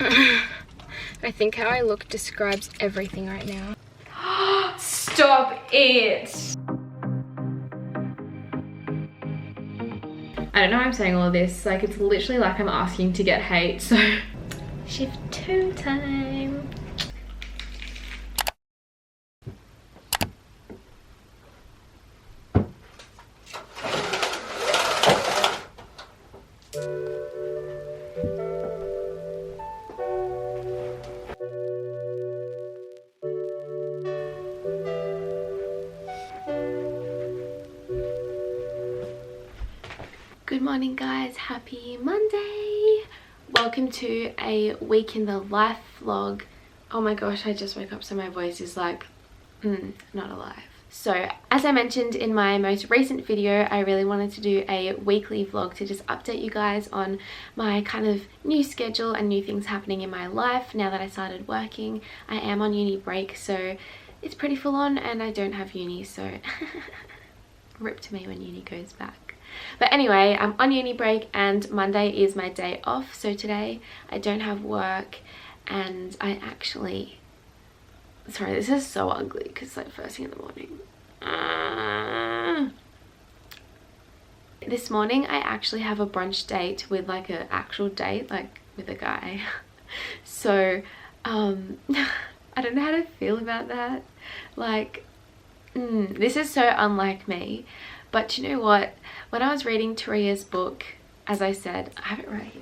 I think how I look describes everything right now. Stop it! I don't know why I'm saying all of this. Like, it's literally like I'm asking to get hate, so. Shift 2 time. Good morning guys, happy Monday. Welcome to a week in the life vlog. Oh my gosh, I just woke up so my voice is like, not alive. So as I mentioned in my most recent video, I really wanted to do a weekly vlog to just update you guys on my kind of new schedule and new things happening in my life now that I started working. I am on uni break, so it's pretty full on, and I don't have uni, so rip to me when uni goes back. But anyway, I'm on uni break and Monday is my day off, so today I don't have work, and I actually, sorry, this is so ugly because it's like first thing in the morning. This morning I actually have a brunch date with like an actual date, like with a guy. So I don't know how to feel about that. Like this is so unlike me. But you know what? When I was reading Taria's book, as I said, I have it right here.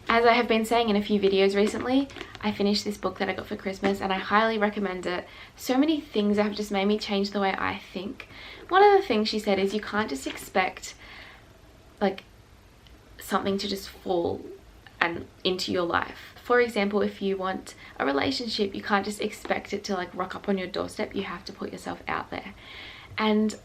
As I have been saying in a few videos recently, I finished this book that I got for Christmas and I highly recommend it. So many things have just made me change the way I think. One of the things she said is you can't just expect like something to just fall and into your life. For example, if you want a relationship, you can't just expect it to like rock up on your doorstep. You have to put yourself out there. And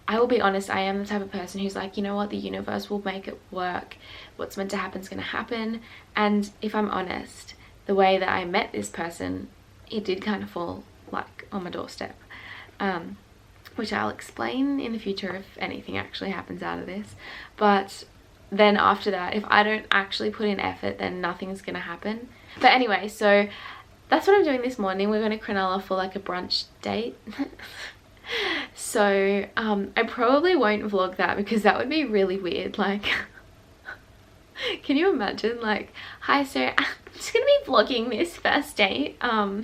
I will be honest, I am the type of person who's like, you know what, the universe will make it work. What's meant to happen is going to happen. And if I'm honest, the way that I met this person, it did kind of fall like on my doorstep. Which I'll explain in the future if anything actually happens out of this. But then after that, if I don't actually put in effort, then nothing's going to happen. But anyway, so that's what I'm doing this morning. We're going to Cronulla for like a brunch date. So I probably won't vlog that because that would be really weird. Like can you imagine, like, hi, so I'm just gonna be vlogging this first date. I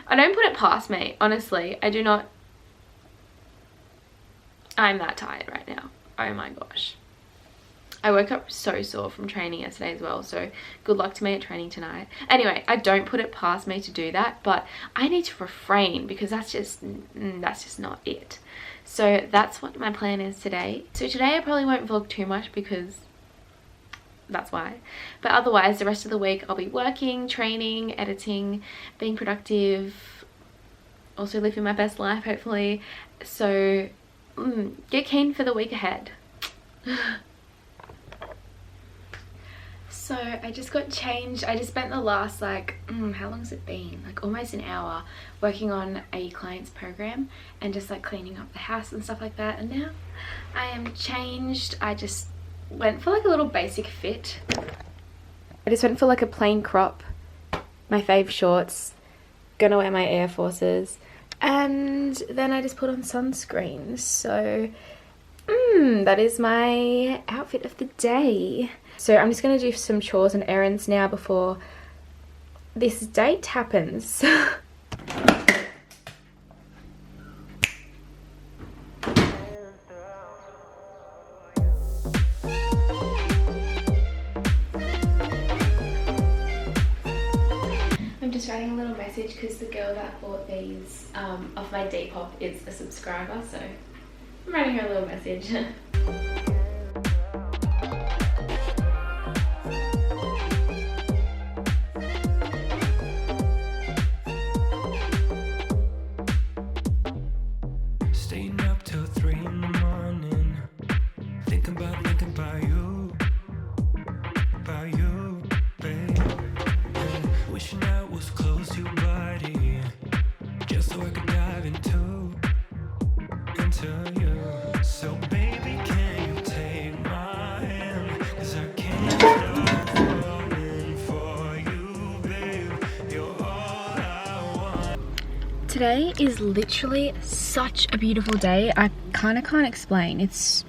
don't put it past me, honestly. I do not. I'm that tired right now. Oh my gosh, I woke up so sore from training yesterday as well, so good luck to me at training tonight. Anyway, I don't put it past me to do that, but I need to refrain because that's just not it. So that's what my plan is today. So today I probably won't vlog too much because that's why. But otherwise, the rest of the week I'll be working, training, editing, being productive, also living my best life, hopefully. So get keen for the week ahead. So I just got changed. I just spent the last like, how long has it been? Like almost an hour working on a client's program and just like cleaning up the house and stuff like that. And now I am changed. I just went for like a little basic fit. I just went for like a plain crop, my fave shorts, gonna wear my Air Forces, and then I just put on sunscreen. So that is my outfit of the day. So I'm just going to do some chores and errands now before this date happens. I'm just writing a little message because the girl that bought these off my Depop is a subscriber, so I'm writing her a little message. Staying up till 3 in the morning, thinking about you, babe. And wishing I was close to your body, just so I could dive into you. So baby, Today is literally such a beautiful day. I kind of can't explain. It's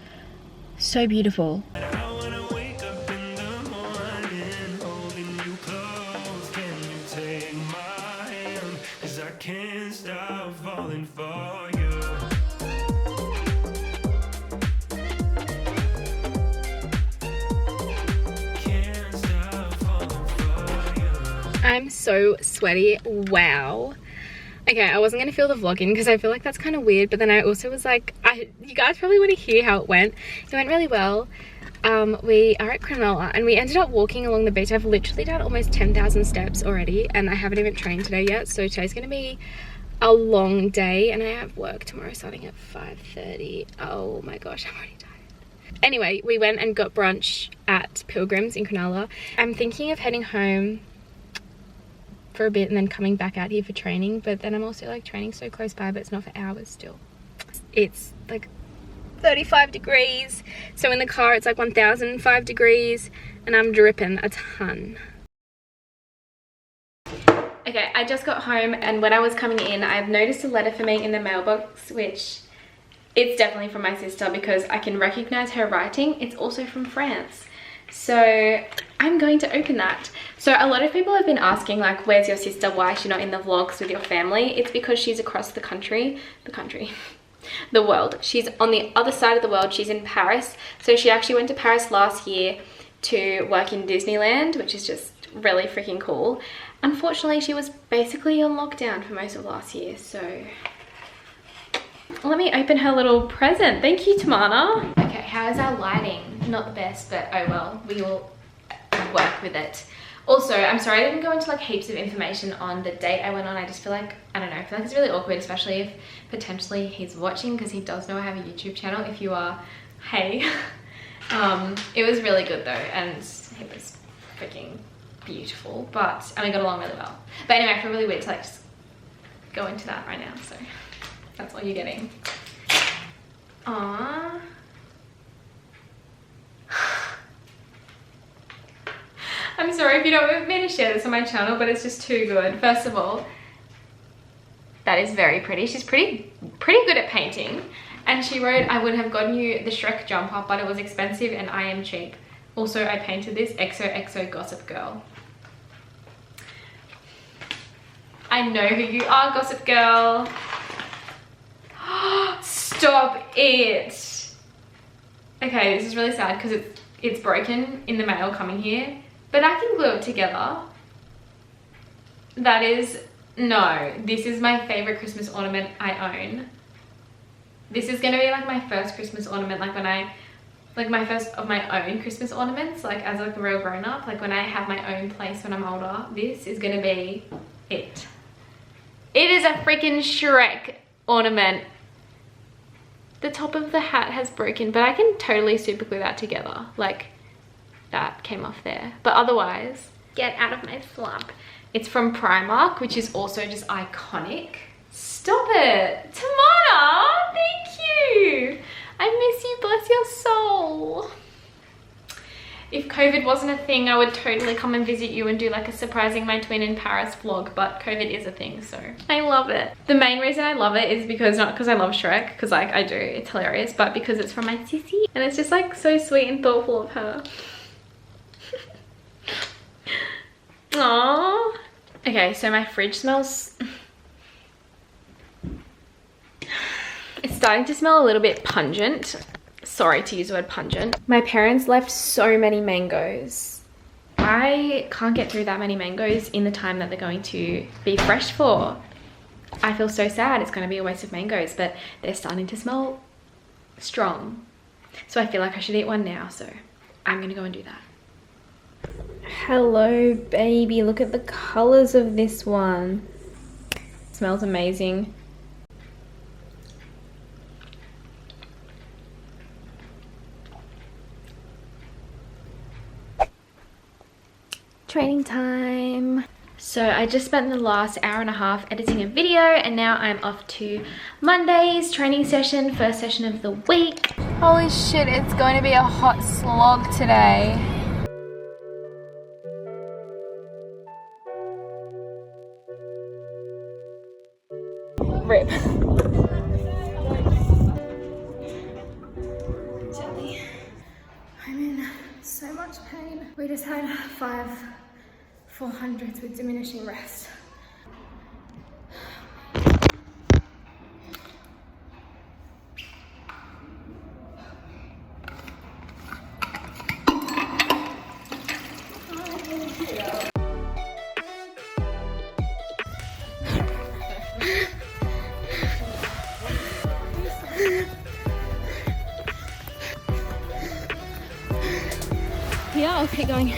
so beautiful. I wanna wake up in the morning, holding you close. Can you take my hand? 'Cause I can't stop falling for you. Can't stop falling for you. I'm so sweaty. Wow. Okay, I wasn't gonna fill the vlog in because I feel like that's kind of weird, but then I also was like, you guys probably want to hear how it went. It went really well. We are at Cronulla and we ended up walking along the beach. I've literally done almost 10,000 steps already and I haven't even trained today yet, so today's gonna be a long day and I have work tomorrow starting at 5:30. Oh my gosh, I'm already tired. Anyway, we went and got brunch at Pilgrims in Cronulla. I'm thinking of heading home for a bit and then coming back out here for training, but then I'm also like training so close by, but it's not for hours still. It's like 35 degrees, so in the car it's like 1005 degrees and I'm dripping a ton. Okay, I just got home and when I was coming in I've noticed a letter for me in the mailbox, which it's definitely from my sister because I can recognize her writing. It's also from France, so I'm going to open that. So a lot of people have been asking like, where's your sister? Why is she not in the vlogs with your family? It's because she's across the world. She's on the other side of the world. She's in Paris. So she actually went to Paris last year to work in Disneyland, which is just really freaking cool. Unfortunately, she was basically on lockdown for most of last year. So let me open her little present. Thank you, Tamana. Okay, how is our lighting? Not the best, but oh well, we will work with it. Also, I'm sorry I didn't go into like heaps of information on the date I went on. I just feel like, I don't know, I feel like it's really awkward, especially if potentially he's watching, because he does know I have a YouTube channel. If you are, hey. It was really good though, and it was freaking beautiful, and we got along really well. But anyway, I feel really weird to like just go into that right now, so that's all you're getting. Aww. I'm sorry if you don't want me to share this on my channel, but it's just too good. First of all, that is very pretty. She's pretty good at painting. And she wrote, I would have gotten you the Shrek jumper, but it was expensive and I am cheap. Also, I painted this XOXO Gossip Girl. I know who you are, Gossip Girl. Stop it. Okay, this is really sad because it's broken in the mail coming here. But I can glue it together. That is, no, this is my favorite Christmas ornament I own. This is gonna be like my first Christmas ornament, like my first of my own Christmas ornaments, like as like a real grown up, like when I have my own place when I'm older, this is gonna be it. It is a freaking Shrek ornament. The top of the hat has broken, but I can totally super glue that together. Like, that came off there, but otherwise, get out of my slump. It's from Primark, which is also just iconic. Stop it, Tamana, thank you. I miss you, bless your soul. If COVID wasn't a thing, I would totally come and visit you and do like a surprising my twin in Paris vlog, but COVID is a thing, so I love it. The main reason I love it is because, not because I love Shrek, because like I do, it's hilarious, but because it's from my sissy and it's just like so sweet and thoughtful of her. Aww. Okay, so my fridge smells... It's starting to smell a little bit pungent. Sorry to use the word pungent. My parents left so many mangoes. I can't get through that many mangoes in the time that they're going to be fresh for. I feel so sad. It's going to be a waste of mangoes, but they're starting to smell strong. So I feel like I should eat one now, so I'm going to go and do that. Hello baby, look at the colors of this one. It smells amazing. Training time. So I just spent the last hour and a half editing a video and now I'm off to Monday's training session, first session of the week. Holy shit, it's going to be a hot slog today. Rip. I'm in so much pain. We just had 5 400s with diminishing rest. Yeah, I'll keep going.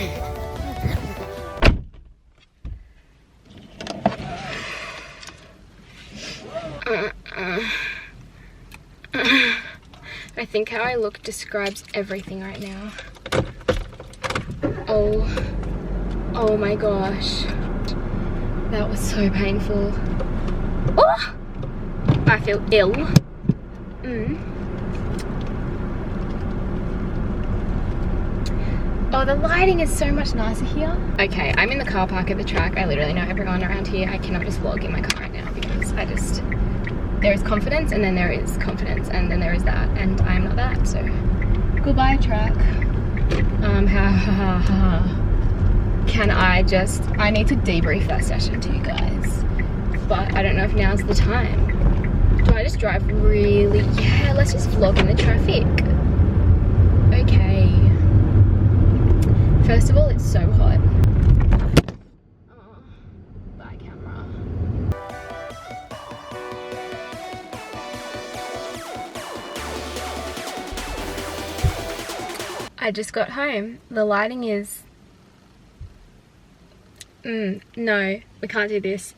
I think how I look describes everything right now. Oh my gosh. That was so painful. Oh! I feel ill. Oh, the lighting is so much nicer here. Okay, I'm in the car park at the track. I literally know everyone around here. I cannot just vlog in my car right now because there is confidence and then there is confidence and then there is that, and I'm not that, so goodbye track. I need to debrief that session to you guys, but I don't know if now's the time. Do I just drive really? Yeah, let's just vlog in the traffic. Okay. First of all, it's so hot. Oh, bye camera. I just got home. The lighting is... no, we can't do this.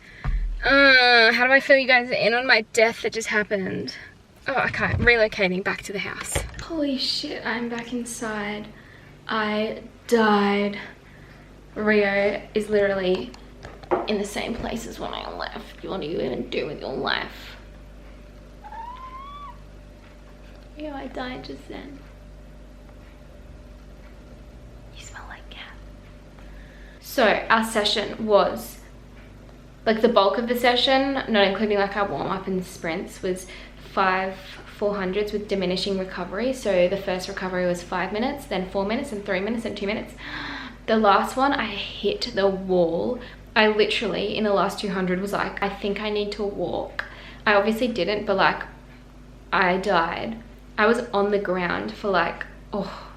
How do I fill you guys in on my death that just happened? Oh, I can't. Relocating back to the house. Holy shit, I'm back inside. I died. Rio is literally in the same place as when I left. What do you even do with your life? Rio, I died just then. You smell like cat. So our session was, like the bulk of the session, not including like our warm up and sprints, was 5 400s with diminishing recovery. So the first recovery was 5 minutes, then 4 minutes, and 3 minutes, and 2 minutes. The last one, I hit the wall. I literally, in the last 200, was like, I think I need to walk. I obviously didn't, but like, I died. I was on the ground for like, oh,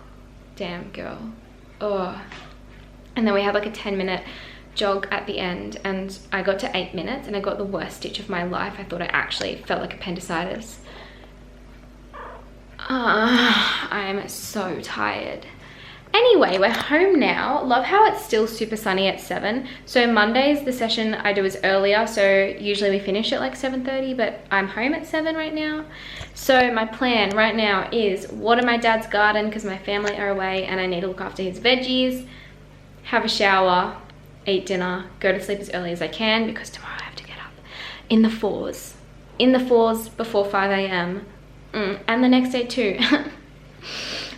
damn girl. Oh. And then we had like a 10-minute jog at the end, and I got to 8 minutes and I got the worst stitch of my life. I thought I actually felt like appendicitis. I'm so tired. Anyway, we're home now. Love how it's still super sunny at 7. So Mondays, the session I do is earlier. So usually we finish at like 7:30, but I'm home at 7 right now. So my plan right now is water my dad's garden because my family are away and I need to look after his veggies, have a shower, eat dinner, go to sleep as early as I can because tomorrow I have to get up in the 4s. In the 4s before 5 a.m. And the next day too.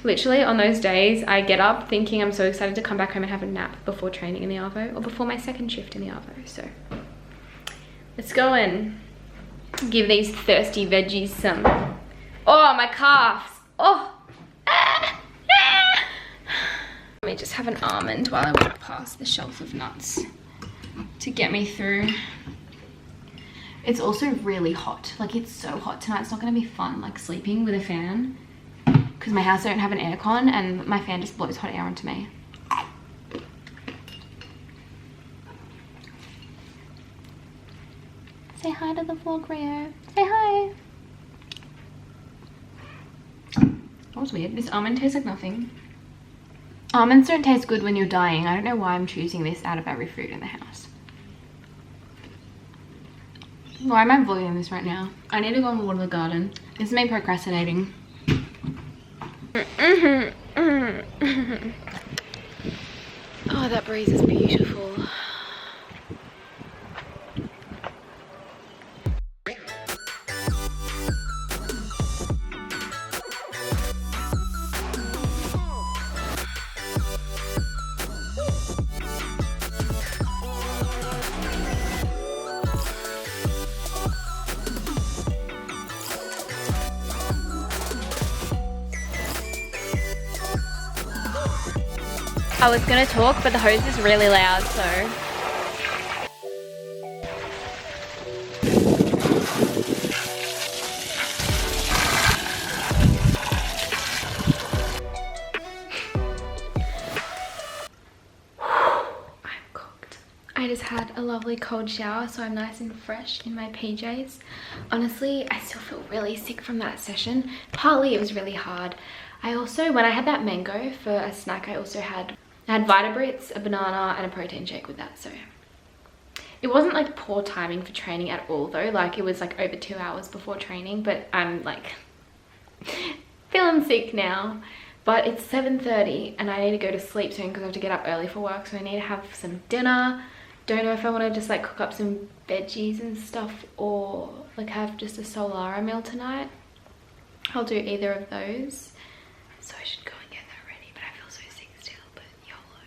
Literally on those days I get up thinking I'm so excited to come back home and have a nap before training in the Arvo or before my second shift in the Arvo. So let's go and give these thirsty veggies some... Oh, my calves. Oh. Let me just have an almond while I walk past the shelf of nuts to get me through. It's also really hot. Like, it's so hot tonight. It's not going to be fun, like, sleeping with a fan because my house don't have an aircon and my fan just blows hot air onto me. Say hi to the vlog, Rio. Say hi. That was weird. This almond tastes like nothing. Almonds don't taste good when you're dying. I don't know why I'm choosing this out of every food in the house. Why am I vlogging this right now? I need to go and water the garden. This is me procrastinating. Oh, that breeze is beautiful. I was gonna talk, but the hose is really loud, so. I'm cooked. I just had a lovely cold shower, so I'm nice and fresh in my PJs. Honestly, I still feel really sick from that session. Partly it was really hard. I also, when I had that mango for a snack, I also had Vitabrits, a banana, and a protein shake with that. So it wasn't like poor timing for training at all though. Like it was like over 2 hours before training, but I'm like feeling sick now. But it's 7:30 and I need to go to sleep soon because I have to get up early for work. So I need to have some dinner. Don't know if I want to just like cook up some veggies and stuff or like have just a Solara meal tonight. I'll do either of those. So I should go and get that ready, but I feel so sick still, but YOLO.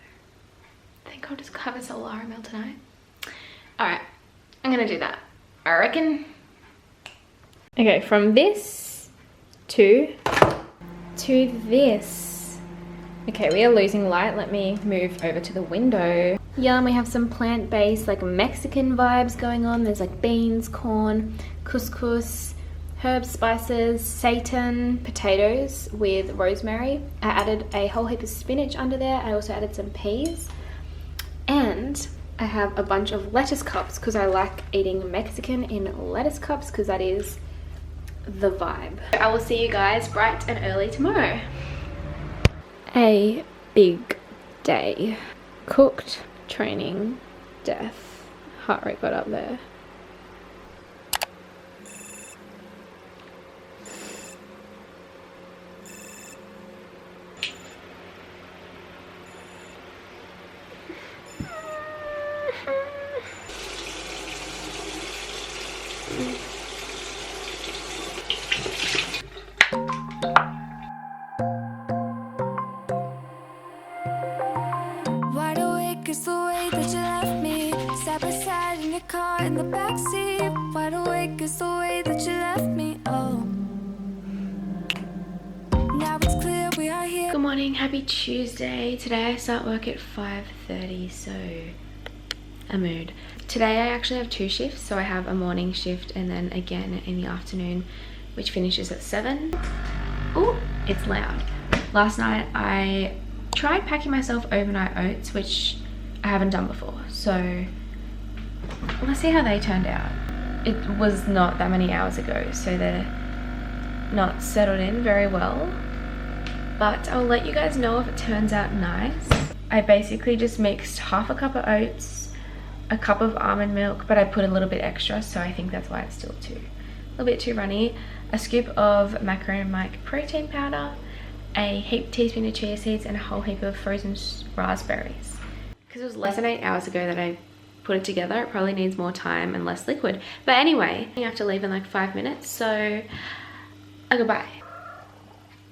I think I'll just have a Solara meal tonight. Alright, I'm gonna do that, I reckon. Okay, from this to this. Okay, we are losing light. Let me move over to the window. Yeah, and we have some plant-based like Mexican vibes going on. There's like beans, corn, couscous, herbs, spices, seitan, potatoes with rosemary. I added a whole heap of spinach under there. I also added some peas. And I have a bunch of lettuce cups because I like eating Mexican in lettuce cups because that is the vibe. I will see you guys bright and early tomorrow. A big day. Cooked, training, death. Heart rate got up there. Wide awake is the way that you left me, side by side in your car in the backseat. Wide awake is the way that you left me. Oh, now it's clear we are here. Good morning, happy Tuesday. Today I start work at 5:30, so a mood. Today I actually have 2 shifts, so I have a morning shift and then again in the afternoon, which finishes at 7. Oh, it's loud. Last night I tried packing myself overnight oats, which I haven't done before, so let's see how they turned out. It was not that many hours ago, so they're not settled in very well, but I'll let you guys know if it turns out nice. I basically just mixed half a cup of oats, a cup of almond milk, but I put a little bit extra, so I think that's why it's still a little bit too runny. A scoop of Macro Mike protein powder, a heaped teaspoon of chia seeds, and a whole heap of frozen raspberries. Because it was less than 8 hours ago that I put it together, it probably needs more time and less liquid. But anyway, you have to leave in like 5 minutes, so goodbye.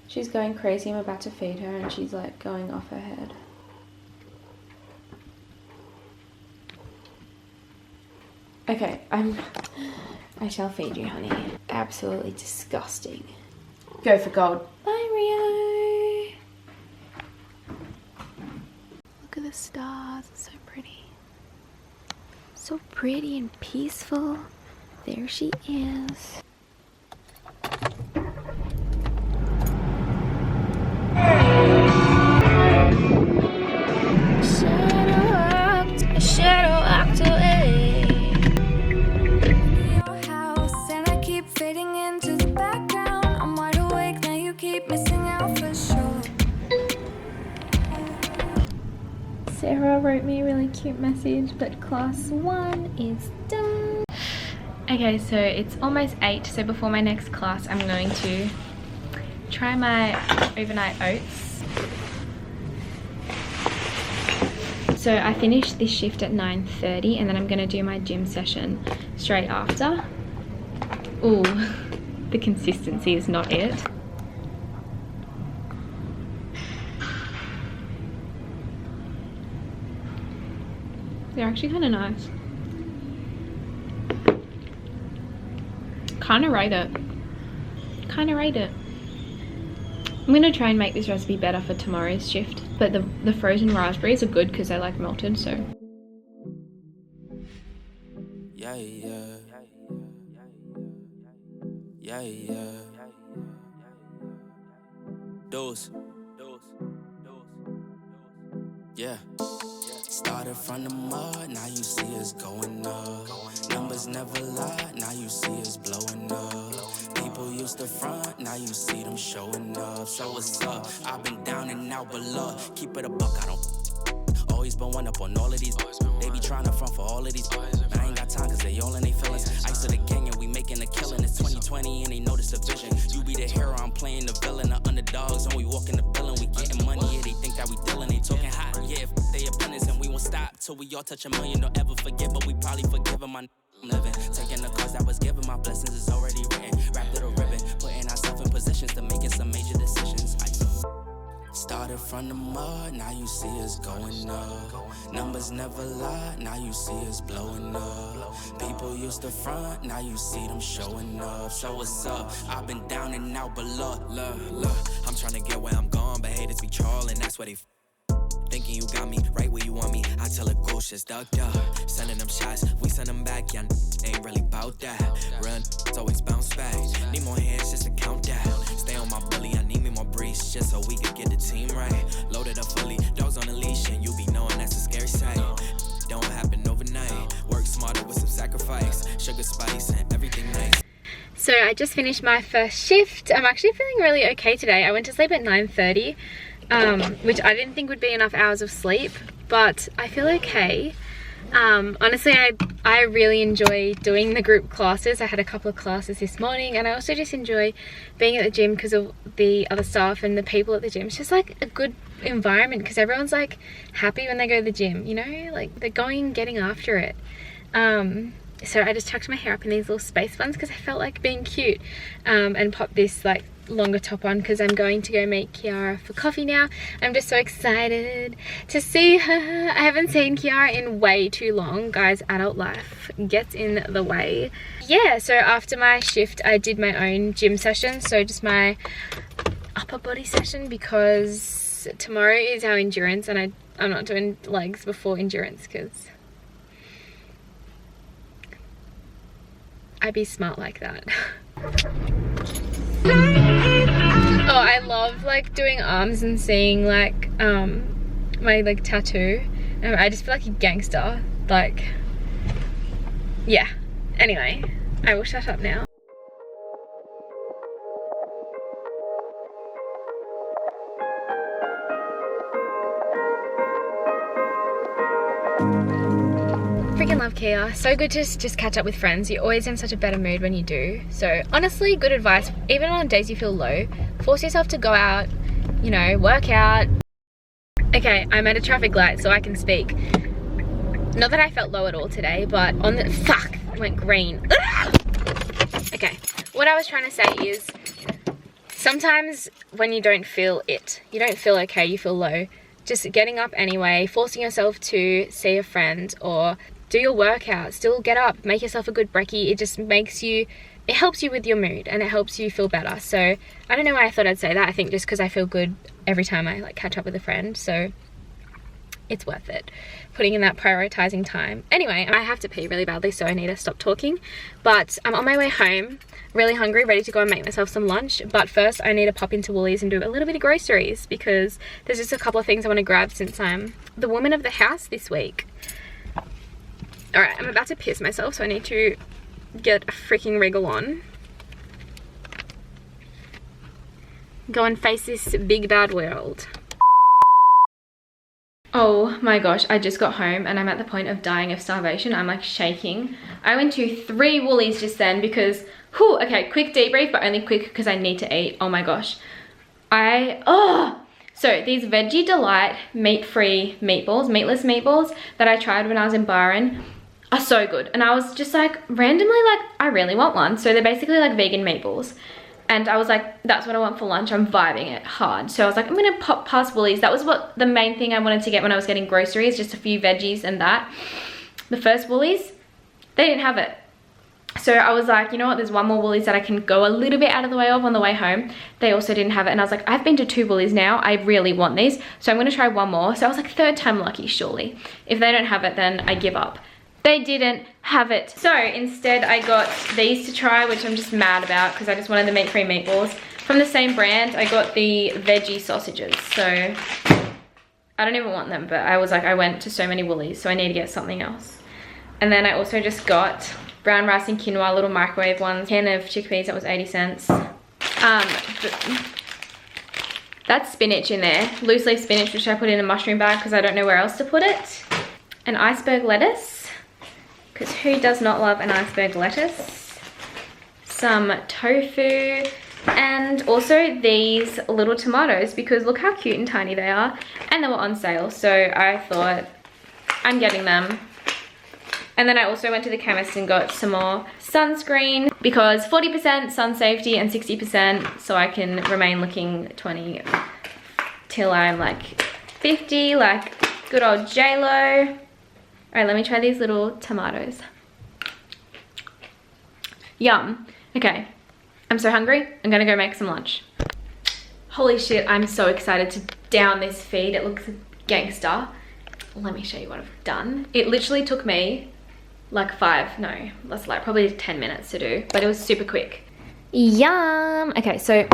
She's going crazy. I'm about to feed her and she's like going off her head. Okay, I shall feed you, honey. Absolutely disgusting. Go for gold. Bye, Rio. Look at the stars, it's so pretty. So pretty and peaceful. There she is. Shadow walked away. Your house, and I keep fading into the background. I'm wide awake now, you keep missing out for sure. Sarah wrote me a really cute message, but class 1 is done. Okay, so it's almost 8, so before my next class I'm going to try my overnight oats. So I finished this shift at 9:30 and then I'm going to do my gym session straight after. Ooh, the consistency is not it. They're actually kind of nice. Kind of rate it. I'm gonna try and make this recipe better for tomorrow's shift, but the frozen raspberries are good because they like melted, so. Yeah, yeah. Yeah, yeah. Dose. Yeah. Started from the mud, now you see us going up. Numbers never lie, now you see us blowing up. People used to front, now you see them showing up. So what's up? I've been down and out below. Keep it a buck, I don't always been one up on all of these. They be trying to front for all of these. Man, I ain't got time cause they all in they feelings. Ice to the gang and we making a killing. It's 2020 and they notice the vision. You be the hero, I'm playing the villain. The underdogs and we walking the villain. We getting money, yeah, they think that we dealing. They talking hot, yeah, they opponents and we won't stop till we all touch $1 million. Don't ever forget, but we probably forgive them. I'm living, taking the cause that was given. My blessings is already written. Wrapped little ribbon, putting ourselves in positions to making some major decisions. Started from the mud, now you see us going up. Numbers never lie, now you see us blowing up. People used to front, now you see them showing up. So what's up? I've been down and out, but look, I'm trying to get where I'm going, but haters be trolling, that's where they thinking you got me right where you want me. I tell a ghost just ducked up. Sending them shots, we send them back. Y'all ain't really bout that. Run, it's always bounce back. Need more hands just to count that. Stay on my belly, I need me more breeze just so we could get the team right. Loaded up fully, dogs on a leash, and you be knowing that's a scary sight. Don't happen overnight. Work smarter with some sacrifice. Sugar, spice, and everything nice. So I just finished my first shift. I'm actually feeling really okay today. I went to sleep at 9:30. Which I didn't think would be enough hours of sleep, but I feel okay. Honestly, I really enjoy doing the group classes. I had a couple of classes this morning, and I also just enjoy being at the gym because of the other staff and the people at the gym. It's just like a good environment because everyone's like happy when they go to the gym, you know, like they're going and getting after it. So I just tucked my hair up in these little space buns because I felt like being cute, and popped this like longer top on because I'm going to go meet Kiara for coffee now. I'm just so excited to see her. I haven't seen Kiara in way too long, guys. Adult life gets in the way. Yeah, so after my shift I did my own gym session, so just my upper body session because tomorrow is our endurance and I'm not doing legs before endurance because I'd be smart like that. Oh, I love like doing arms and seeing like my like tattoo. I just feel like a gangster, like, yeah. Anyway, I will shut up now. Freaking love Kia. So good to just catch up with friends. You're always in such a better mood when you do. So honestly, good advice. Even on days you feel low, force yourself to go out, you know, work out. Okay, I'm at a traffic light so I can speak. Not that I felt low at all today, but on the, fuck, it went green. Okay, what I was trying to say is sometimes when you don't feel it, you don't feel okay, you feel low, just getting up anyway, forcing yourself to see a friend or do your workout, still get up, make yourself a good brekkie. It just makes you, it helps you with your mood and it helps you feel better. So I don't know why I thought I'd say that. I think just because I feel good every time I like catch up with a friend. So it's worth it, putting in that prioritizing time. Anyway, I have to pee really badly, so I need to stop talking. But I'm on my way home, really hungry, ready to go and make myself some lunch. But first I need to pop into Woolies and do a little bit of groceries because there's just a couple of things I want to grab since I'm the woman of the house this week. Alright, I'm about to piss myself, so I need to get a freaking wriggle on. Go and face this big bad world. Oh my gosh, I just got home and I'm at the point of dying of starvation. I'm like shaking. I went to 3 Woolies just then because, whew, okay, quick debrief, but only quick because I need to eat. Oh my gosh. So these Veggie Delight meat-free meatballs, meatless meatballs that I tried when I was in Byron are so good. And I was just like, randomly like, I really want one. So they're basically like vegan meatballs. And I was like, that's what I want for lunch. I'm vibing it hard. So I was like, I'm gonna pop past Woolies. That was what the main thing I wanted to get when I was getting groceries, just a few veggies and that. The first Woolies, they didn't have it. So So I was like, you know what, there's one more Woolies that I can go a little bit out of the way of on the way home. They also didn't have it, and I was like, I've been to 2 Woolies now, I really want these, so I'm gonna try one more. So I was like, 3rd time lucky, surely. If they don't have it, then I give up. They didn't have it. So instead I got these to try, which I'm just mad about because I just wanted the meat-free meatballs. From the same brand, I got the veggie sausages. So I don't even want them, but I was like, I went to so many Woolies, so I need to get something else. And then I also just got brown rice and quinoa, little microwave ones. Can of chickpeas, that was 80 cents. That's spinach in there. Loose leaf spinach, which I put in a mushroom bag because I don't know where else to put it. An iceberg lettuce, because who does not love an iceberg lettuce? Some tofu, and also these little tomatoes, because look how cute and tiny they are, and they were on sale, so I thought I'm getting them. And then I also went to the chemist and got some more sunscreen, because 40% sun safety and 60% so I can remain looking 20 till I'm like 50, like good old J-Lo. All right, let me try these little tomatoes. Yum. Okay, I'm so hungry. I'm gonna go make some lunch. Holy shit, I'm so excited to down this feed. It looks gangster. Let me show you what I've done. It literally took me like probably 10 minutes to do, but it was super quick. Yum. Okay, so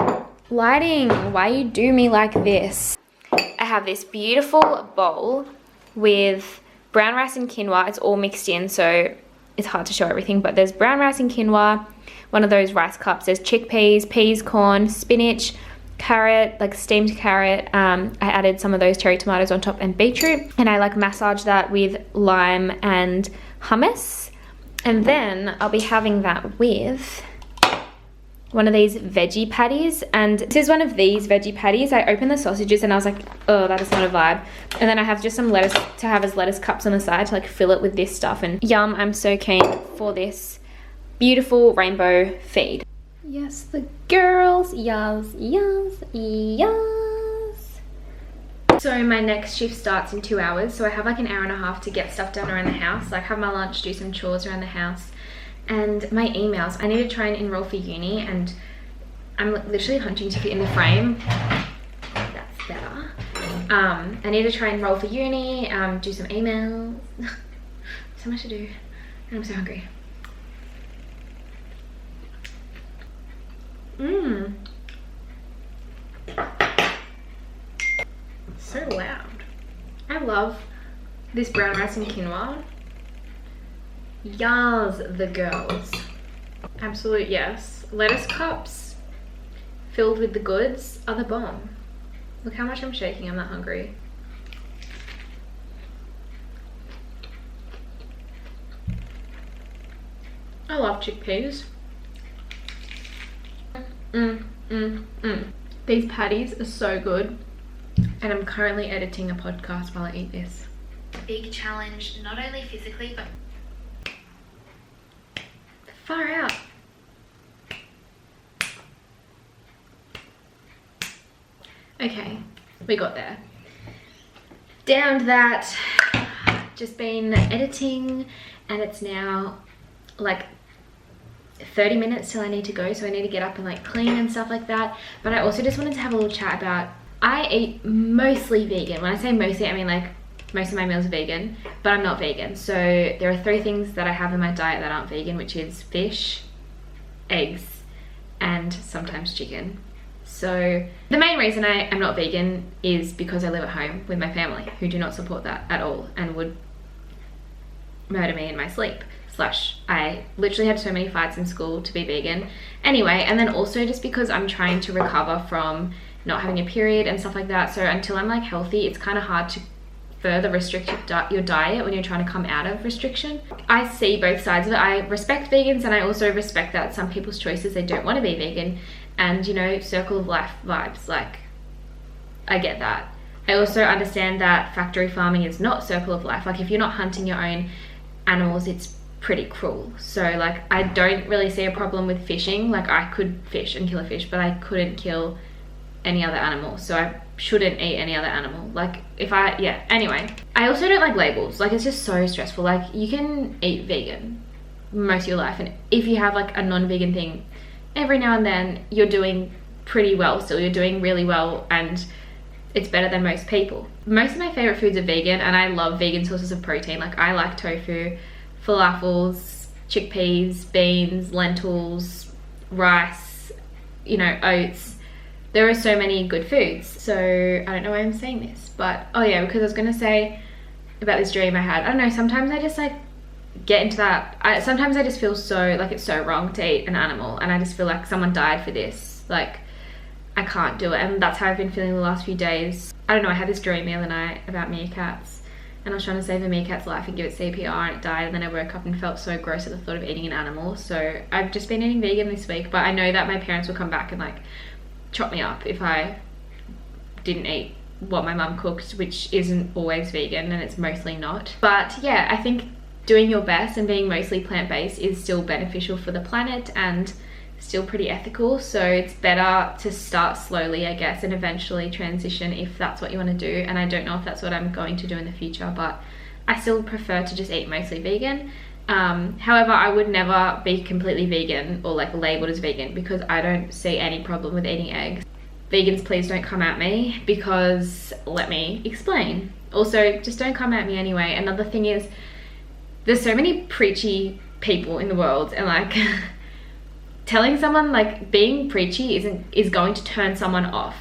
lighting, why you do me like this? I have this beautiful bowl with brown rice and quinoa. It's all mixed in, so it's hard to show everything, but there's brown rice and quinoa, one of those rice cups. There's chickpeas, peas, corn, spinach, carrot, like steamed carrot. I added some of those cherry tomatoes on top and beetroot, and I like massage that with lime and hummus. And then I'll be having that with one of these veggie patties, and this is one of these veggie patties. I opened the sausages and I was like, oh, that is not a vibe. And then I have just some lettuce to have as lettuce cups on the side to like fill it with this stuff, and yum, I'm so keen for this beautiful rainbow feed. Yes, the girls, yes, yes, yes. So my next shift starts in 2 hours, so I have like an hour and a half to get stuff done around the house, like have my lunch, do some chores around the house. And my emails, I need to try and enroll for uni, and I'm literally hunching to fit in the frame. That's better. I need to try and enroll for uni, do some emails. So much to do, and I'm so hungry. So loud. I love this brown rice and quinoa. Yes, the girls. Absolute yes. Lettuce cups filled with the goods are the bomb. Look how much I'm shaking, I'm that hungry. I love chickpeas. These patties are so good. And I'm currently editing a podcast while I eat this. Big challenge, not only physically, but far out. Okay, we got there. Downed that, just been editing, and it's now like 30 minutes till I need to go, so I need to get up and like clean and stuff like that. But I also just wanted to have a little chat about, I eat mostly vegan. When I say mostly, I mean like most of my meals are vegan, but I'm not vegan. So there are 3 things that I have in my diet that aren't vegan, which is fish, eggs, and sometimes chicken. So the main reason I am not vegan is because I live at home with my family, who do not support that at all and would murder me in my sleep. I literally had so many fights in school to be vegan. Anyway, and then also just because I'm trying to recover from not having a period and stuff like that. So until I'm like healthy, it's kind of hard to further restrict your diet when you're trying to come out of restriction. I see both sides of it. I respect vegans, and I also respect that some people's choices, they don't want to be vegan, and you know, circle of life vibes, like I get that. I also understand that factory farming is not circle of life. Like if you're not hunting your own animals, it's pretty cruel. So like I don't really see a problem with fishing. Like I could fish and kill a fish, but I couldn't kill any other animal, so I shouldn't eat any other animal. Like if anyway, I also don't like labels. Like it's just so stressful. Like you can eat vegan, most of your life. And if you have like a non-vegan thing every now and then, you're doing pretty well still. You're doing really well, and it's better than most people. Most of my favorite foods are vegan, and I love vegan sources of protein. Like I like tofu, falafels, chickpeas, beans, lentils, rice, you know, oats. There are so many good foods. So I don't know why I'm saying this, but oh yeah, because I was gonna say about this dream I had. I don't know, sometimes I just like get into that. Sometimes I just feel so like it's so wrong to eat an animal, and I just feel like someone died for this. Like I can't do it, and that's how I've been feeling the last few days. I don't know, I had this dream the other night about meerkats, and I was trying to save a meerkat's life and give it CPR, and it died, and then I woke up and felt so gross at the thought of eating an animal. So I've just been eating vegan this week, but I know that my parents will come back and like chop me up if I didn't eat what my mum cooked, which isn't always vegan, and it's mostly not. But yeah, I think doing your best and being mostly plant-based is still beneficial for the planet and still pretty ethical. So it's better to start slowly, I guess, and eventually transition if that's what you want to do. And I don't know if that's what I'm going to do in the future, but I still prefer to just eat mostly vegan. However, I would never be completely vegan or like labeled as vegan, because I don't see any problem with eating eggs. Vegans, please don't come at me, because let me explain. Also, just don't come at me anyway. Another thing is, there's so many preachy people in the world, and like telling someone like being preachy is going to turn someone off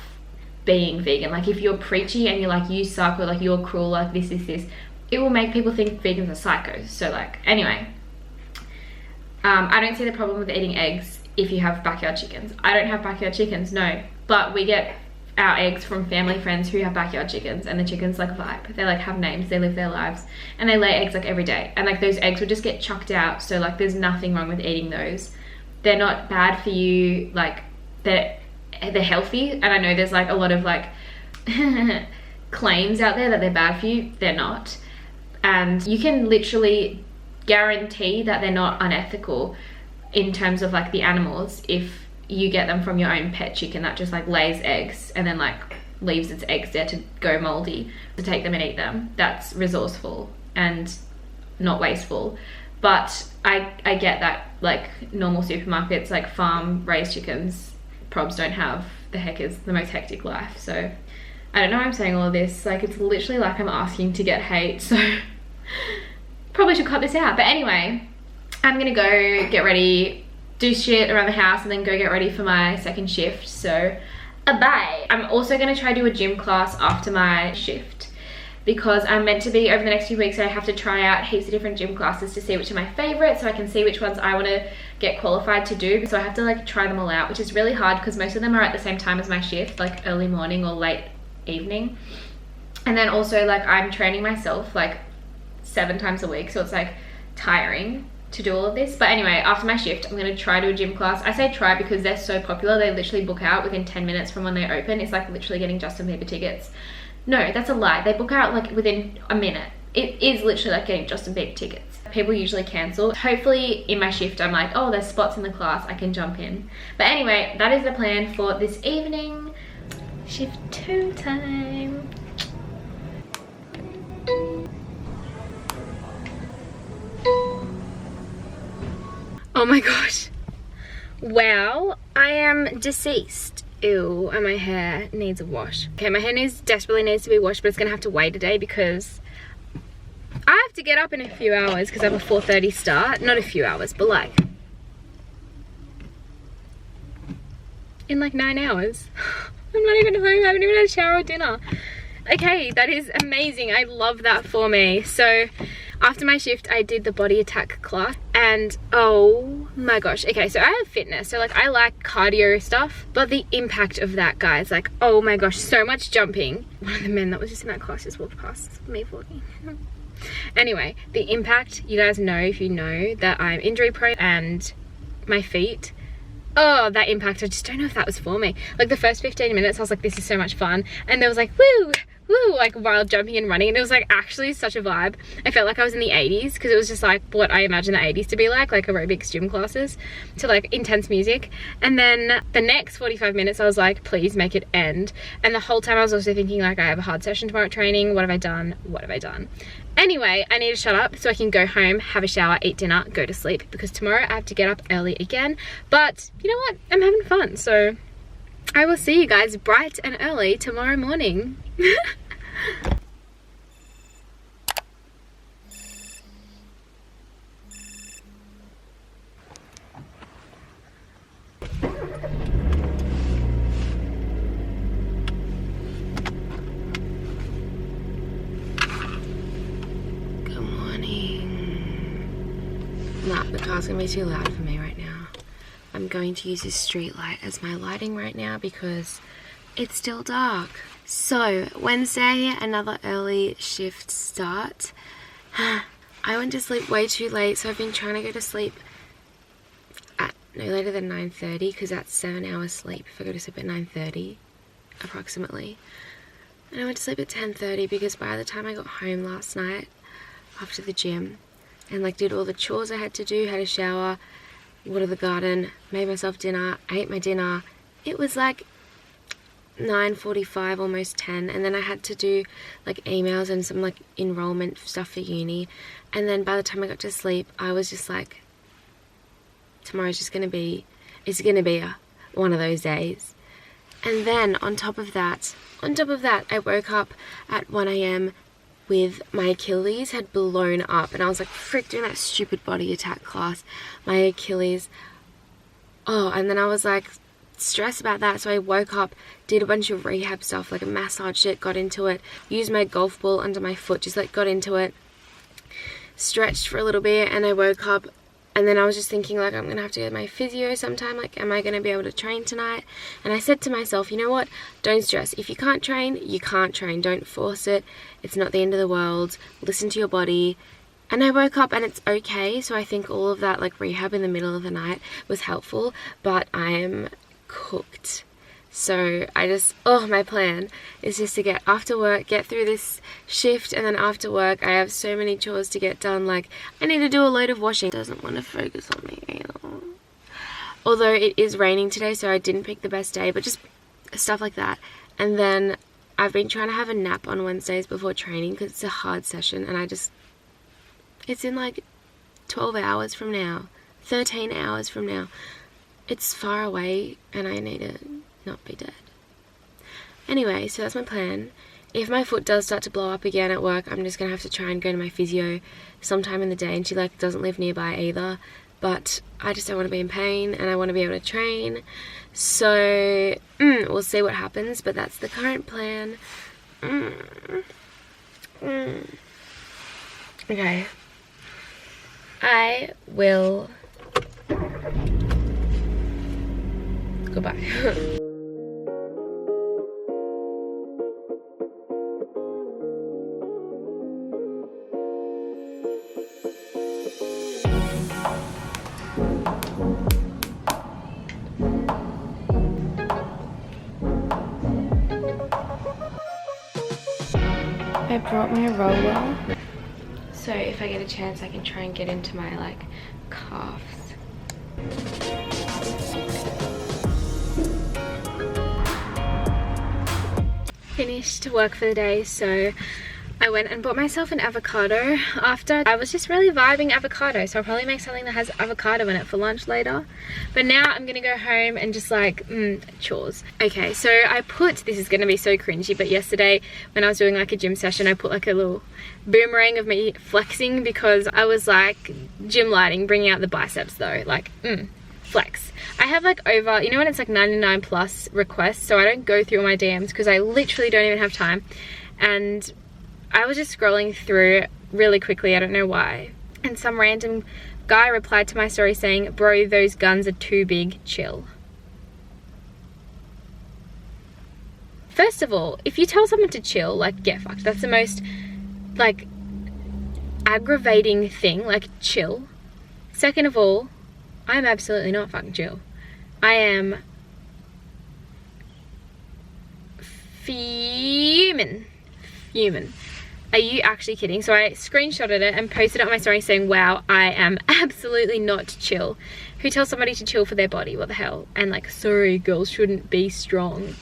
being vegan. Like if you're preachy and you're like, you suck, or like you're cruel, like this, it will make people think vegans are psychos. So like anyway, I don't see the problem with eating eggs if you have backyard chickens. I don't have backyard chickens, no, but we get our eggs from family friends who have backyard chickens, and the chickens like vibe. They like have names, they live their lives, and they lay eggs like every day, and like those eggs would just get chucked out. So like there's nothing wrong with eating those. They're not bad for you, like they're healthy. And I know there's like a lot of like claims out there that they're bad for you. They're not, and you can literally guarantee that they're not unethical in terms of like the animals if you get them from your own pet chicken that just like lays eggs and then like leaves its eggs there to go moldy, to take them and eat them. That's resourceful and not wasteful. But I get that like normal supermarkets, like farm raised chickens, probs don't have the most hectic life. So I don't know why I'm saying all of this. Like it's literally like I'm asking to get hate, so probably should cut this out. But anyway, I'm gonna go get ready, do shit around the house, and then go get ready for my second shift. So bye. I'm also gonna try to do a gym class after my shift, because I'm meant to be over the next few weeks. I have to try out heaps of different gym classes to see which are my favorites, so I can see which ones I want to get qualified to do. So I have to like try them all out, which is really hard because most of them are at the same time as my shift, like early morning or late evening. And then also like I'm training myself like 7 times a week, so it's like tiring to do all of this. But anyway, after my shift, I'm going to try to a gym class. I say try because they're so popular. They literally book out within 10 minutes from when they open. It's like literally getting Justin Bieber tickets. No, that's a lie. They book out like within a minute. It is literally like getting Justin Bieber tickets. People usually cancel. Hopefully in my shift, I'm like, oh, there's spots in the class, I can jump in. But anyway, that is the plan for this evening. Shift 2 time. Oh my gosh. Wow, I am deceased. Ew, and my hair needs a wash. Okay, my hair desperately needs to be washed, but it's gonna have to wait a day because I have to get up in a few hours because I have a 4:30 start. Not a few hours, but like in like 9 hours. I'm not even home, I haven't even had a shower or dinner. Okay, that is amazing. I love that for me. So after my shift, I did the body attack class, and oh my gosh. Okay, so I have fitness, so like I like cardio stuff, but the impact of that, guys, like oh my gosh, so much jumping. One of the men that was just in that class just walked past me vlogging. Anyway, the impact, you guys know, if you know that I'm injury prone, and my feet, oh, that impact, I just don't know if that was for me. Like the first 15 minutes I was like, this is so much fun, and there was like woo woo, like while jumping and running, and it was like actually such a vibe. I felt like I was in the 80s because it was just like what I imagine the 80s to be like aerobics gym classes to like intense music. And then the next 45 minutes I was like, please make it end. And the whole time I was also thinking like, I have a hard session tomorrow at training, what have I done, Anyway, I need to shut up so I can go home, have a shower, eat dinner, go to sleep, because tomorrow I have to get up early again. But you know what? I'm having fun, so I will see you guys bright and early tomorrow morning. Nah, the car's gonna be too loud for me right now. I'm going to use this street light as my lighting right now because it's still dark. So, Wednesday, another early shift start. I went to sleep way too late, so I've been trying to go to sleep at no later than 9:30 because that's 7 hours sleep if I go to sleep at 9:30 approximately. And I went to sleep at 10:30 because by the time I got home last night after the gym and like did all the chores I had to do, had a shower, watered the garden, made myself dinner, ate my dinner, it was like 9:45, almost 10, and then I had to do like emails and some like enrollment stuff for uni, and then by the time I got to sleep I was just like, tomorrow's just gonna be, it's gonna be one of those days. And then on top of that I woke up at 1 AM with my Achilles had blown up, and I was like, frick, doing that stupid body attack class, my Achilles, and then I was like stressed about that, so I woke up, did a bunch of rehab stuff, like a massage it, got into it, used my golf ball under my foot, just like got into it, stretched for a little bit, and I woke up, and then I was just thinking like, I'm gonna have to get my physio sometime, like am I gonna be able to train tonight? And I said to myself, you know what, don't stress, if you can't train, you can't train, don't force it, it's not the end of the world, listen to your body. And I woke up and it's okay, so I think all of that like rehab in the middle of the night was helpful, but I am cooked. So I just, my plan is just to get after work, get through this shift, and then after work I have so many chores to get done, like I need to do a load of washing. It doesn't want to focus on me either. Although it is raining today, so I didn't pick the best day, but just stuff like that. And then I've been trying to have a nap on Wednesdays before training because it's a hard session, and it's in like 12 hours from now, 13 hours from now. It's far away and I need to not be dead. Anyway, so that's my plan. If my foot does start to blow up again at work, I'm just gonna have to try and go to my physio sometime in the day, and she like doesn't live nearby either, but I just don't want to be in pain and I want to be able to train. So we'll see what happens, but that's the current plan. Okay, I will goodbye. I brought my roller, so if I get a chance I can try and get into my like calves. Finished work for the day, so I went and bought myself an avocado after. I was just really vibing avocado, so I'll probably make something that has avocado in it for lunch later. But now I'm gonna go home and just like chores. Okay, so I put, this is gonna be so cringy, but yesterday when I was doing like a gym session, I put like a little boomerang of me flexing because I was like gym lighting, bringing out the biceps though, like flex. I have like over, you know when it's like 99 plus requests, so I don't go through all my DMs because I literally don't even have time. And I was just scrolling through really quickly, I don't know why, and some random guy replied to my story saying, bro, those guns are too big, chill. First of all, if you tell someone to chill, like get fucked. That's the most like aggravating thing, like chill. Second of all, I'm absolutely not fucking chill. I am fuming. Are you actually kidding? So I screenshotted it and posted it on my story saying, wow, I am absolutely not chill. Who tells somebody to chill for their body? What the hell? And like, sorry, girls shouldn't be strong.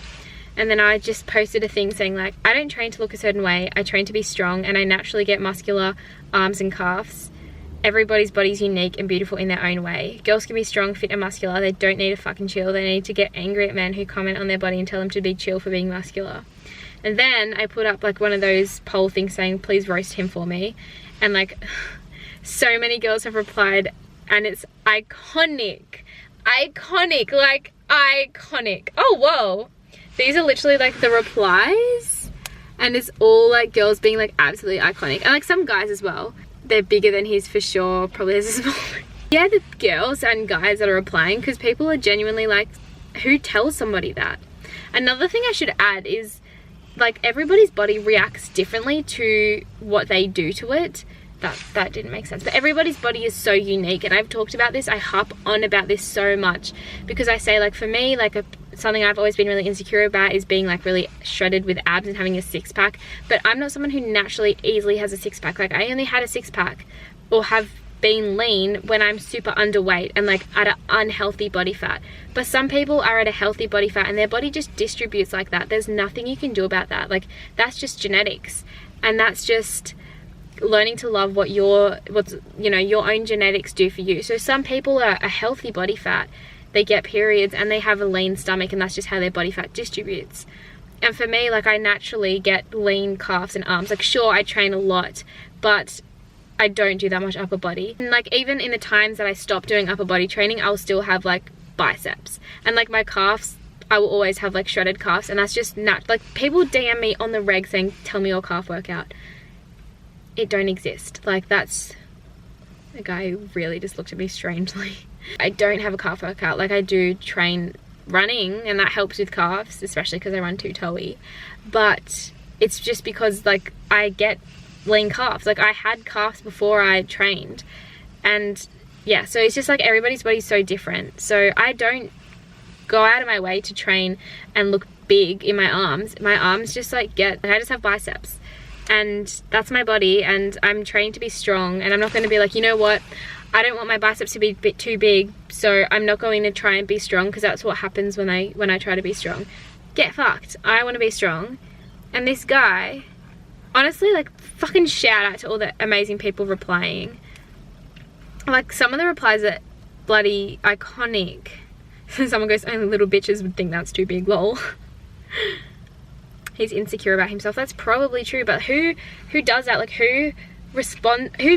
And then I just posted a thing saying like, I don't train to look a certain way, I train to be strong, and I naturally get muscular arms and calves. Everybody's body's unique and beautiful in their own way. Girls can be strong, fit and muscular. They don't need to fucking chill. They need to get angry at men who comment on their body and tell them to be chill for being muscular. And then I put up like one of those poll things saying, please roast him for me. And like so many girls have replied, and it's iconic. Iconic, like iconic. Oh, whoa. These are literally like the replies, and it's all like girls being like absolutely iconic, and like some guys as well. They're bigger than his for sure. Probably has a small. Yeah, the girls and guys that are replying, because people are genuinely like, who tells somebody that? Another thing I should add is like everybody's body reacts differently to what they do to it. That didn't make sense, but everybody's body is so unique, and I've talked about this, I harp on about this so much, because I say like for me, like something I've always been really insecure about is being like really shredded with abs and having a six-pack, but I'm not someone who naturally easily has a six-pack. Like I only had a six-pack or have been lean when I'm super underweight and like at an unhealthy body fat, but some people are at a healthy body fat and their body just distributes like that. There's nothing you can do about that. Like that's just genetics, and that's just learning to love what your own genetics do for you. So some people are a healthy body fat, they get periods and they have a lean stomach, and that's just how their body fat distributes. And for me, like I naturally get lean calves and arms. Like sure, I train a lot, but I don't do that much upper body. And like even in the times that I stop doing upper body training, I'll still have like biceps, and like my calves, I will always have like shredded calves, and that's just like people DM me on the reg saying, tell me your calf workout. It don't exist. Like that's a guy who really just looked at me strangely. I don't have a calf workout. Like I do train running, and that helps with calves, especially because I run two-toey, but it's just because like I get lean calves. Like I had calves before I trained, and yeah, so it's just like everybody's body's so different. So I don't go out of my way to train and look big in my arms. My arms just like I just have biceps, and that's my body, and I'm trained to be strong, and I'm not going to be like, you know what, I don't want my biceps to be a bit too big, so I'm not going to try and be strong, because that's what happens when I try to be strong. Get fucked. I want to be strong. And this guy, honestly, like fucking shout out to all the amazing people replying. Like some of the replies are bloody iconic. Someone goes, only little bitches would think that's too big, lol. He's insecure about himself. That's probably true, but who does that? Like who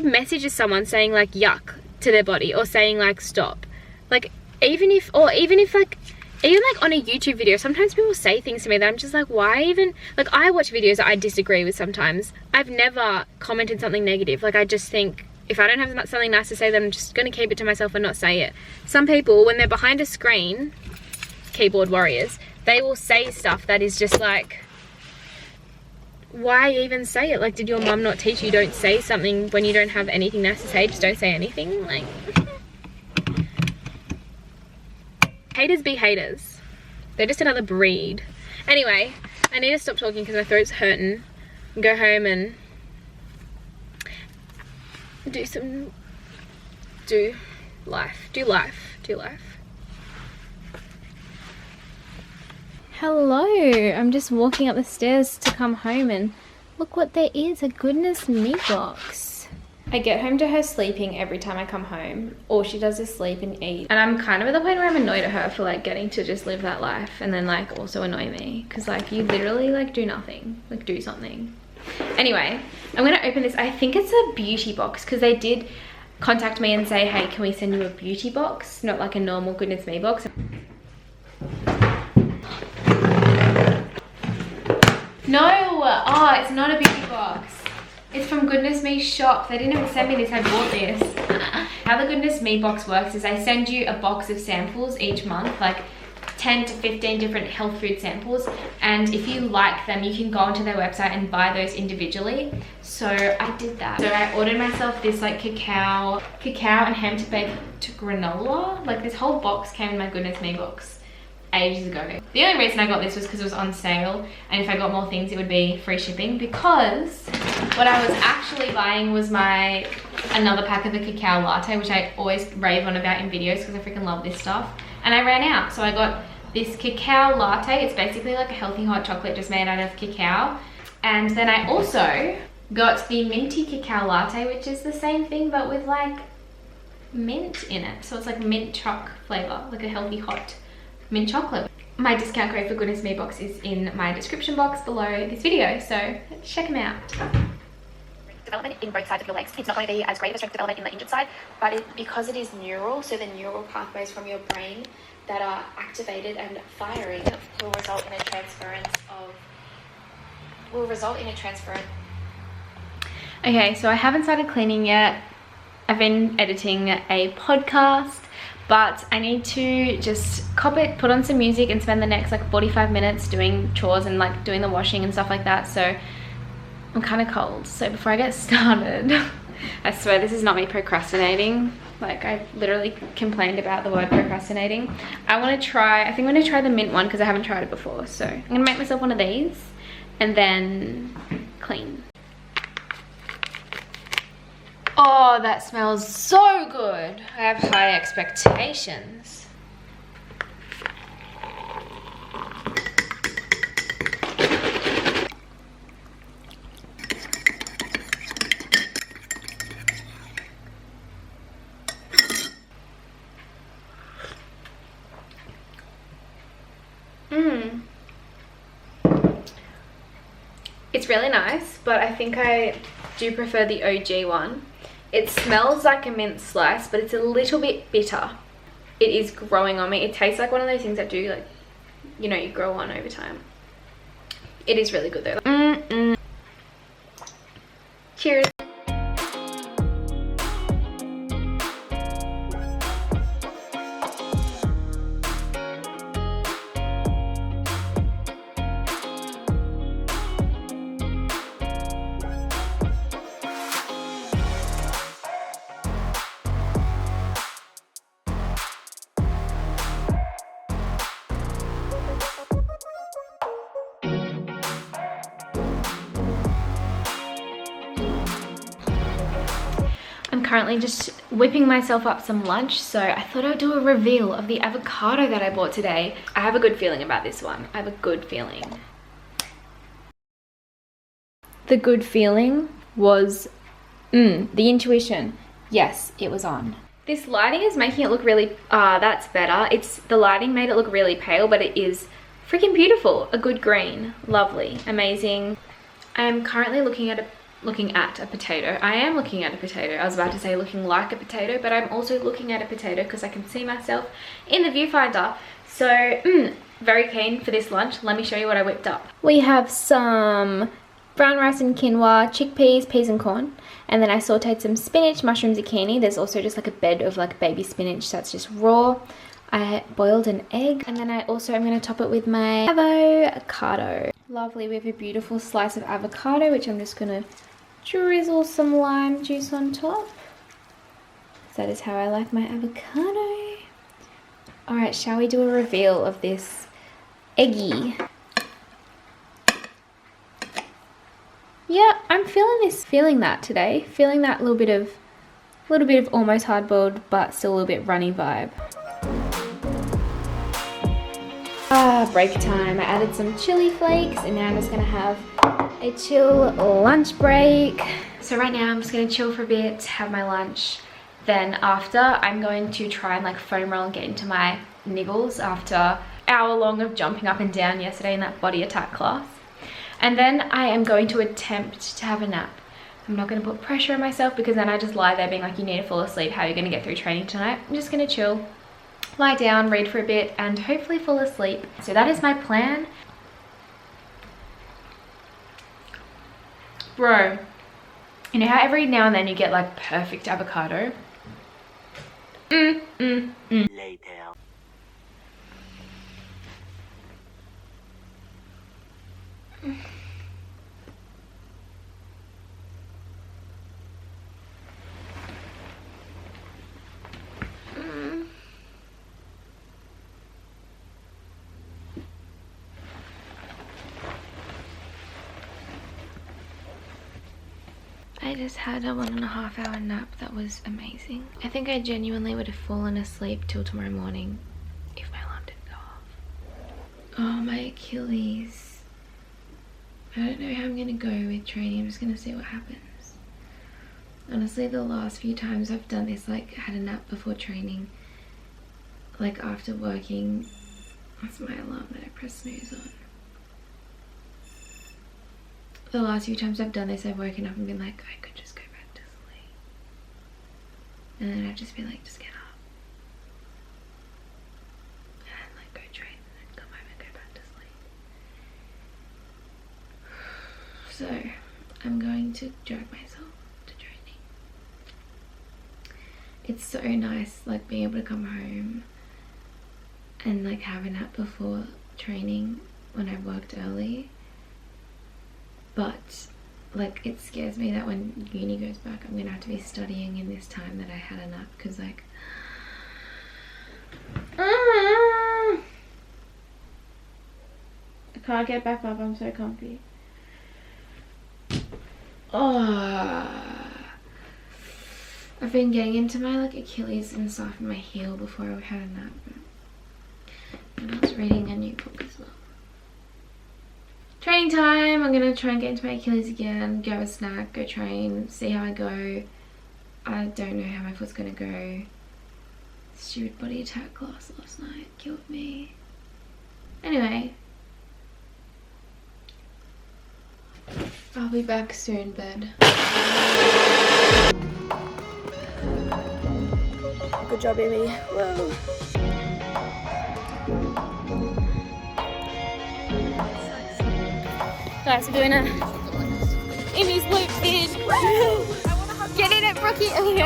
messages someone saying like yuck to their body, or saying like stop? Like even if on a YouTube video, sometimes people say things to me that I'm just like, why even? Like I watch videos that I disagree with sometimes. I've never commented something negative. Like I just think if I don't have something nice to say, then I'm just going to keep it to myself and not say it. Some people, when they're behind a screen, keyboard warriors, they will say stuff that is just like, why even say it? Like, did your mum not teach you don't say something when you don't have anything nice to say? Just don't say anything. Like, haters be haters. They're just another breed. Anyway, I need to stop talking because my throat's hurting. Go home and do life. Hello, I'm just walking up the stairs to come home, and look what there is, a Goodness Me box. I get home to her sleeping every time I come home. All she does is sleep and eat. And I'm kind of at the point where I'm annoyed at her for like getting to just live that life, and then like also annoy me. Cause like you literally like do nothing, like do something. Anyway, I'm gonna open this. I think it's a beauty box, because they did contact me and say, hey, can we send you a beauty box? Not like a normal Goodness Me box. No, oh, it's not a beauty box. It's from GOODNESSMESHOP. They didn't even send me this, I bought this. How the Goodness Me box works is I send you a box of samples each month, like 10 to 15 different health food samples, and if you like them, you can go onto their website and buy those individually. So I did that. So I ordered myself this like cacao and hemp baked granola. Like this whole box came in my Goodness Me box ages ago. The only reason I got this was because it was on sale, and if I got more things it would be free shipping, because what I was actually buying was another pack of the cacao latte, which I always rave on about in videos because I freaking love this stuff, and I ran out. So I got this cacao latte. It's basically like a healthy hot chocolate just made out of cacao. And then I also got the minty cacao latte, which is the same thing but with like mint in it. So it's like mint choc flavor, like a healthy hot mint chocolate. My discount code for Goodness Me box is in my description box below this video, so check them out. Development in both sides of your legs. It's not going to be as great of a strength development in the injured side, but because it is neural, so the neural pathways from your brain that are activated and firing will result in a transference. Okay, so I haven't started cleaning yet. I've been editing a podcast, but I need to just cop it, put on some music and spend the next like 45 minutes doing chores and like doing the washing and stuff like that. So I'm kind of cold. So before I get started, I swear this is not me procrastinating. Like I literally complained about the word procrastinating. I think I'm going to try the mint one because I haven't tried it before. So I'm going to make myself one of these and then clean. Oh, that smells so good. I have high expectations. It's really nice, but I think I do prefer the OG one. It smells like a mint slice, but it's a little bit bitter. It is growing on me. It tastes like one of those things that do like, you know, you grow on over time. It is really good though. Cheers. Currently just whipping myself up some lunch, so I thought I'd do a reveal of the avocado that I bought today. I have a good feeling about this one. I have a good feeling. The good feeling was the intuition. Yes, it was on. This lighting is making it look really that's better. The lighting made it look really pale, but it is freaking beautiful. A good green. Lovely. Amazing. I am currently looking at a potato. I am looking at a potato. I was about to say looking like a potato, but I'm also looking at a potato because I can see myself in the viewfinder. So, very keen for this lunch. Let me show you what I whipped up. We have some brown rice and quinoa, chickpeas, peas and corn. And then I sauteed some spinach, mushroom, zucchini. There's also just like a bed of like baby spinach that's just raw. I boiled an egg, and then I also am going to top it with my avocado. Lovely. We have a beautiful slice of avocado, which I'm just going to drizzle some lime juice on top. That is how I like my avocado. Alright, shall we do a reveal of this eggie? Yeah, I'm feeling that today. Feeling that little bit of almost hard-boiled but still a little bit runny vibe. Break time. I added some chili flakes and now I'm just gonna have a chill lunch break. So right now I'm just gonna chill for a bit, have my lunch. Then after, I'm going to try and like foam roll and get into my niggles after an hour long of jumping up and down yesterday in that body attack class. And then I am going to attempt to have a nap. I'm not going to put pressure on myself because then I just lie there being like, you need to fall asleep. How are you going to get through training tonight? I'm just going to chill, lie down, read for a bit, and hopefully fall asleep. So that is my plan. Bro, you know how every now and then you get like perfect avocado? Later. I just had a 1.5 hour nap that was amazing. I think I genuinely would have fallen asleep till tomorrow morning if my alarm didn't go off. Oh, my Achilles. I don't know how I'm gonna go with training. I'm just gonna see what happens. Honestly, the last few times I've done this, like had a nap before training, like after working. That's my alarm that I press snooze on. The last few times I've done this, I've woken up and been like, I could just go back to sleep. And then I'd just be like, just get up. And then like go train and then come home and go back to sleep. So I'm going to drag myself to training. It's so nice like being able to come home and like have a nap before training when I worked early. But like it scares me that when uni goes back I'm gonna have to be studying in this time that I had a nap, because like I can't get back up. I'm so comfy. Oh, I've been getting into my like Achilles and stuff in my heel before I had a nap. And I was reading a new book as well. Training time. I'm gonna try and get into my Achilles again, go a snack, go train, see how I go. I don't know how my foot's gonna go. Stupid body attack class last night killed me. Anyway, I'll be back soon, bed. Good job, Amy. Whoa. Guys, we're doing a Amy's loop vid. Get in it, Brookie. Okay.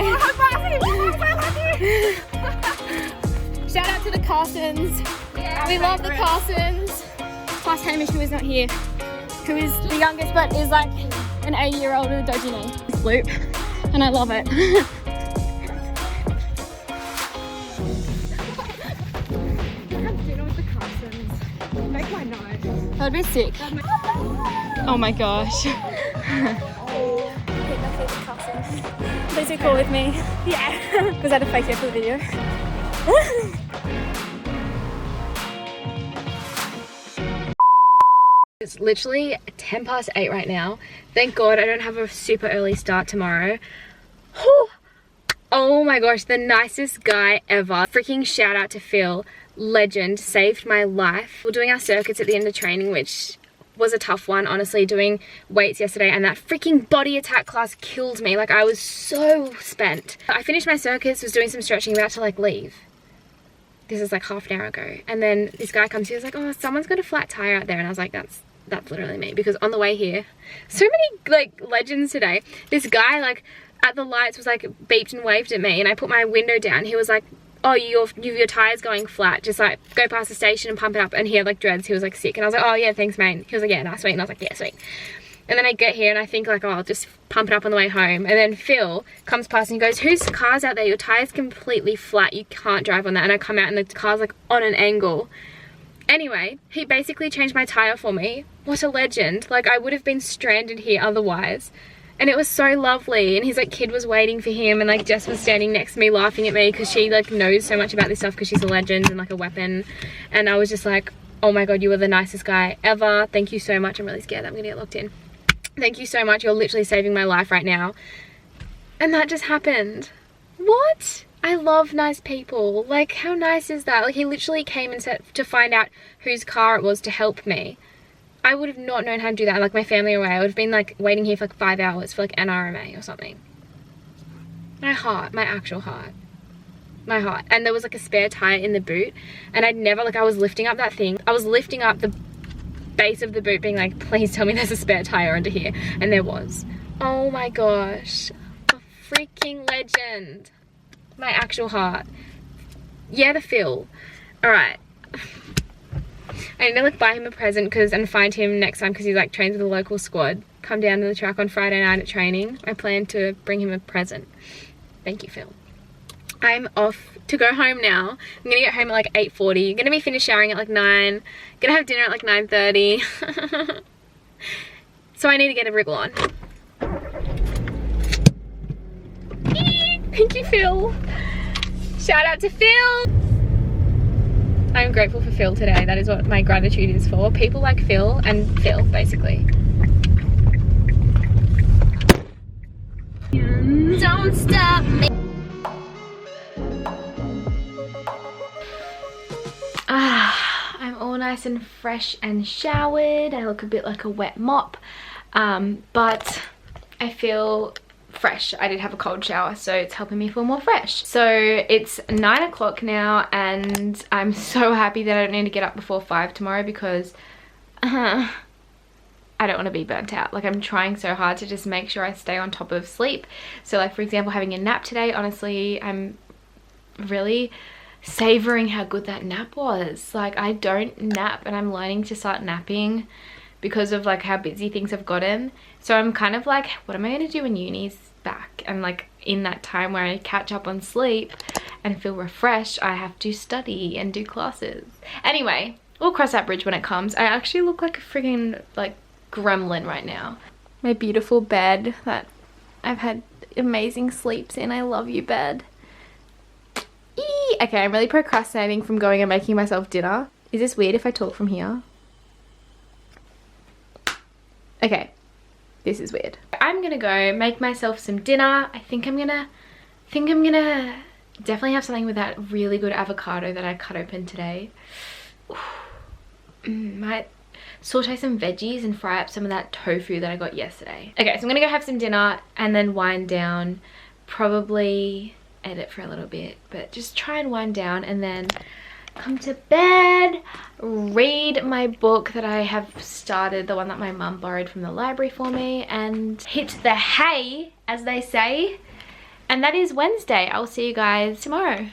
Shout out to the Carsons. Yeah, we love the Carsons. Plus Hamish, who is not here, who is the youngest but is like an 80-year-old with a dodgy knee. This loop, and I love it. That'd be sick. Oh my gosh. Please be cool with me. Yeah. Was that a fake for the video? It's literally 8:10 right now. Thank God I don't have a super early start tomorrow. Whew. Oh my gosh, the nicest guy ever. Freaking shout out to Phil. Legend, saved my life. We're doing our circuits at the end of training, which was a tough one, honestly, doing weights yesterday, and that freaking body attack class killed me. Like, I was so spent. I finished my circuits, was doing some stretching, about to like leave. This is like half an hour ago, and then this guy comes here, he's like, oh, someone's got a flat tire out there, and I was like, that's literally me, because on the way here, so many like legends today. This guy like at the lights was like beeped and waved at me, and I put my window down. He was like, oh, your tire's going flat, just like go past the station and pump it up. And he had like dreads, he was like sick, and I was like, oh yeah, thanks mate. He was like, yeah, nice, sweet. And I was like, yeah, sweet. And then I get here and I think like, oh, I'll just pump it up on the way home. And then Phil comes past and he goes, whose car's out there? Your tire's completely flat, you can't drive on that. And I come out and the car's like on an angle. Anyway, he basically changed my tire for me. What a legend. Like, I would have been stranded here otherwise. And it was so lovely, and his like kid was waiting for him, and like Jess was standing next to me laughing at me because she like knows so much about this stuff because she's a legend and like a weapon. And I was just like, oh my God, you were the nicest guy ever. Thank you so much. I'm really scared that I'm gonna get locked in. Thank you so much. You're literally saving my life right now. And that just happened. What? I love nice people. Like, how nice is that? Like, he literally came and said to find out whose car it was to help me. I would have not known how to do that. Like, my family away, I would have been like waiting here for like 5 hours for like NRMA or something. My heart, my actual heart, my heart. And there was like a spare tire in the boot, and I'd never, like, I was lifting up that thing, I was lifting up the base of the boot being like, please tell me there's a spare tire under here, and there was. Oh my gosh, a freaking legend. My actual heart. Yeah, the Phil. All right. I need to like buy him a present and find him next time, because he like trains with the local squad. Come down to the track on Friday night at training. I plan to bring him a present. Thank you, Phil. I'm off to go home now. I'm gonna get home at like 8:40. Gonna be finished showering at like 9. Gonna have dinner at like 9:30. So I need to get a wriggle on. Thank you, Phil. Shout out to Phil. I'm grateful for Phil today. That is what my gratitude is for. People like Phil and Phil, basically. Don't stop me. I'm all nice and fresh and showered. I look a bit like a wet mop, but I feel fresh. I did have a cold shower, so it's helping me feel more fresh. So it's 9 o'clock now, and I'm so happy that I don't need to get up before 5 tomorrow because I don't want to be burnt out. Like, I'm trying so hard to just make sure I stay on top of sleep. So like, for example, having a nap today, honestly, I'm really savoring how good that nap was. Like, I don't nap, and I'm learning to start napping because of like how busy things have gotten. So I'm kind of like, what am I going to do when uni's back? And like, in that time where I catch up on sleep and feel refreshed, I have to study and do classes. Anyway, we'll cross that bridge when it comes. I actually look like a friggin' like gremlin right now. My beautiful bed that I've had amazing sleeps in. I love you, bed. Okay, I'm really procrastinating from going and making myself dinner. Is this weird if I talk from here? Okay, this is weird. I'm gonna go make myself some dinner. I think I'm gonna definitely have something with that really good avocado that I cut open today. Might saute some veggies and fry up some of that tofu that I got yesterday. Okay, so I'm gonna go have some dinner and then wind down, probably edit for a little bit, but just try and wind down and then come to bed, read my book that I have started, the one that my mum borrowed from the library for me, and hit the hay, as they say. And that is Wednesday. I'll see you guys tomorrow.